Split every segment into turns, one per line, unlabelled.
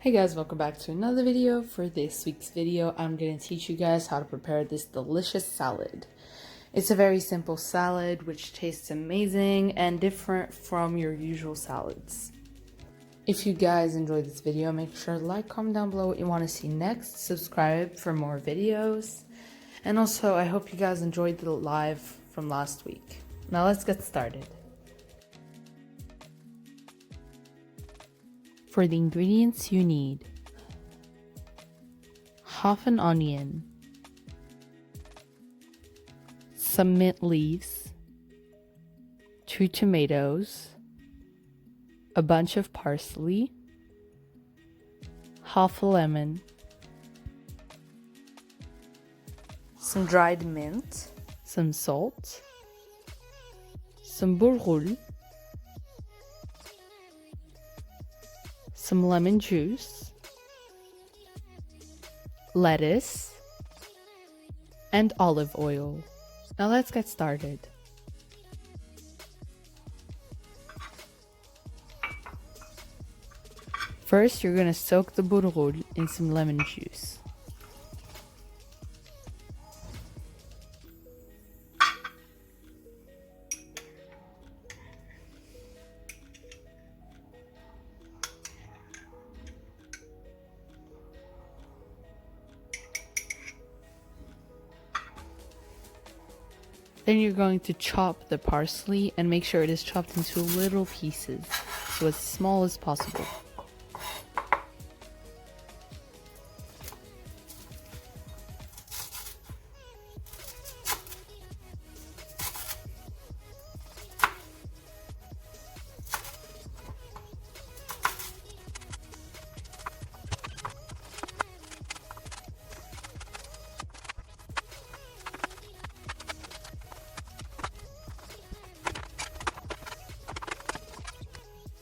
Hey guys, welcome back to another video. For this week's video, I'm going to teach you guys how to prepare this delicious salad. It's a very simple salad which tastes amazing and different from your usual salads. If you guys enjoyed this video, make sure to like, comment down below what you want to see next, subscribe for more videos, and also I hope you guys enjoyed the live from last week. Now let's get started. For the ingredients you need: half an onion, some mint leaves, 2 tomatoes, a bunch of parsley, half a lemon, some dried mint, some salt, some bourghoul, some lemon juice, lettuce, and olive oil. Now let's get started. First, you're going to soak the bourghoul in some lemon juice. Then you're going to chop the parsley and make sure it is chopped into little pieces, so as small as possible.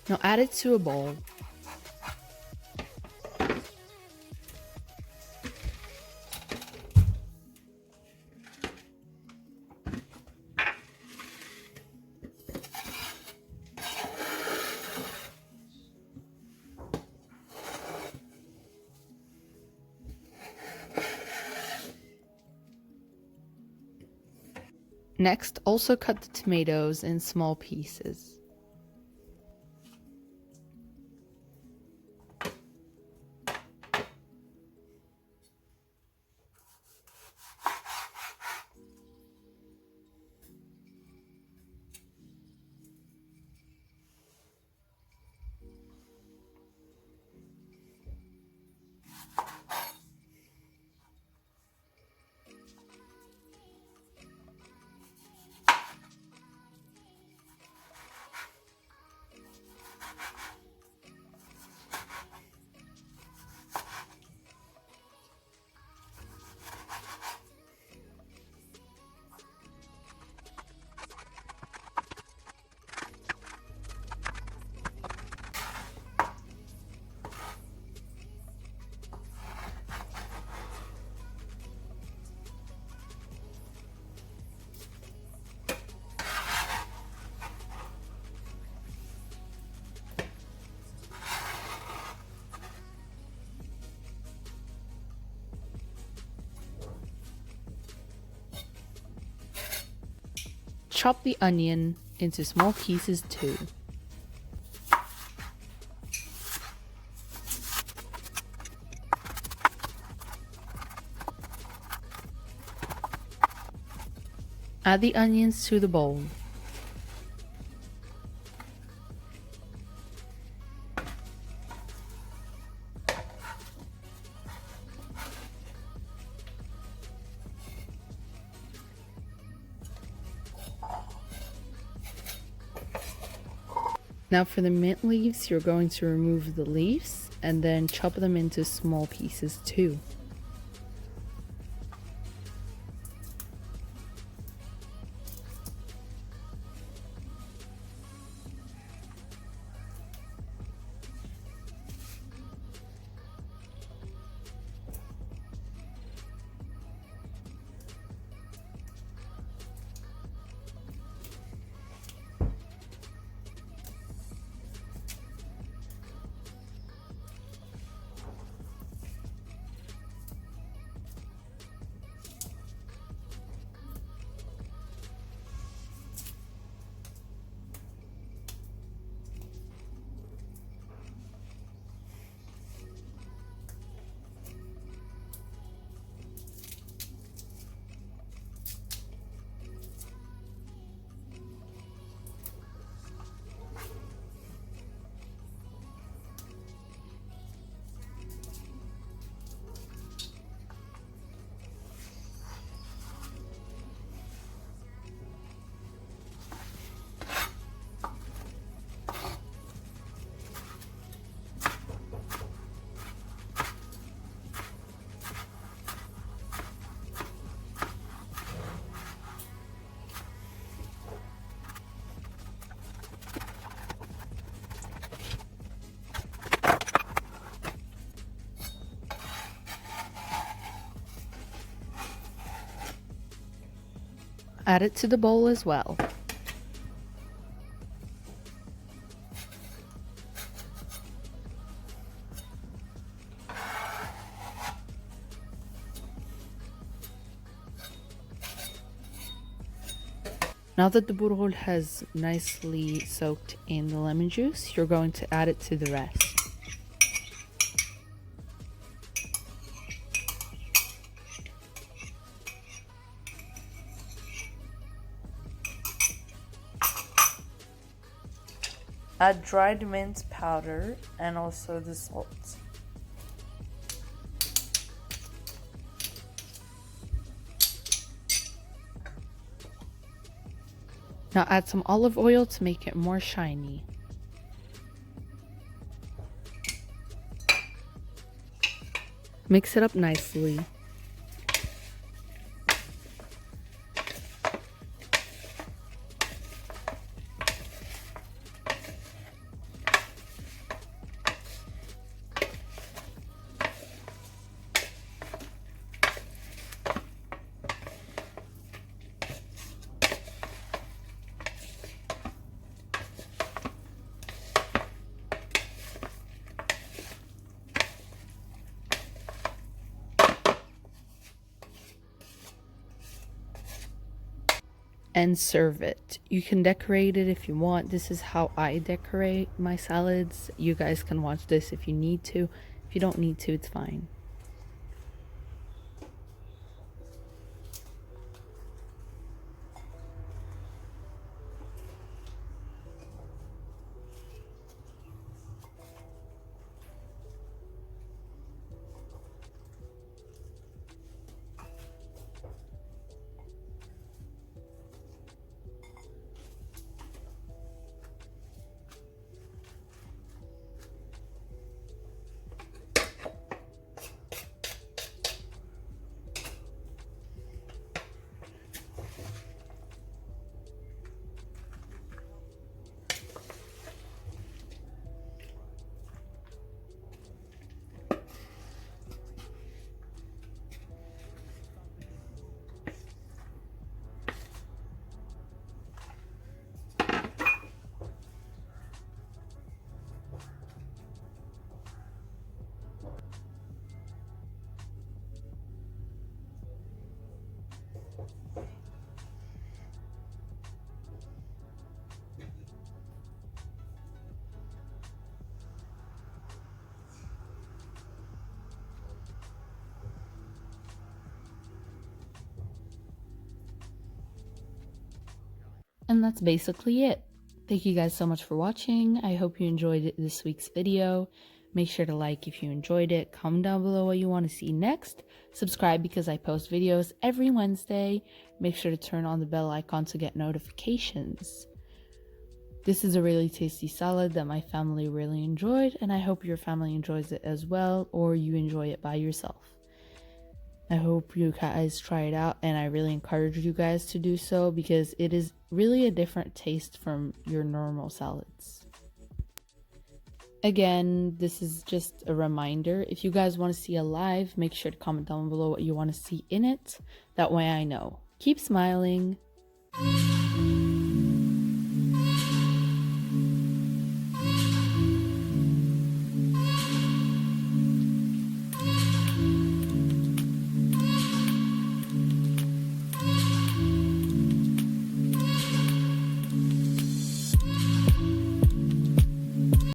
Now add it to a bowl. Next, also cut the tomatoes in small pieces. Chop the onion into small pieces too. Add the onions to the bowl. Now for the mint leaves, you're going to remove the leaves and then chop them into small pieces too. add it to the bowl as well. Now that the bourghoul has nicely soaked in the lemon juice, you're going to add it to the rest. Add dried mint powder and also the salt. Now add some olive oil to make it more shiny. Mix it up nicely. And serve it. You can decorate it if you want. This is how I decorate my salads. You guys can watch this if you need to. If you don't need to, it's fine. And that's basically it. Thank you guys so much for watching. I hope you enjoyed this week's video. Make sure to like if you enjoyed it. Comment down below what you want to see next. Subscribe because I post videos every Wednesday. Make sure to turn on the bell icon to get notifications. This is a really tasty salad that my family really enjoyed, and I hope your family enjoys it as well, or you enjoy it by yourself. I hope you guys try it out, and I really encourage you guys to do so because it is really a different taste from your normal salads. Again, this is just a reminder. If you guys want to see a live, make sure to comment down below what you want to see in it. That way I know. Keep smiling.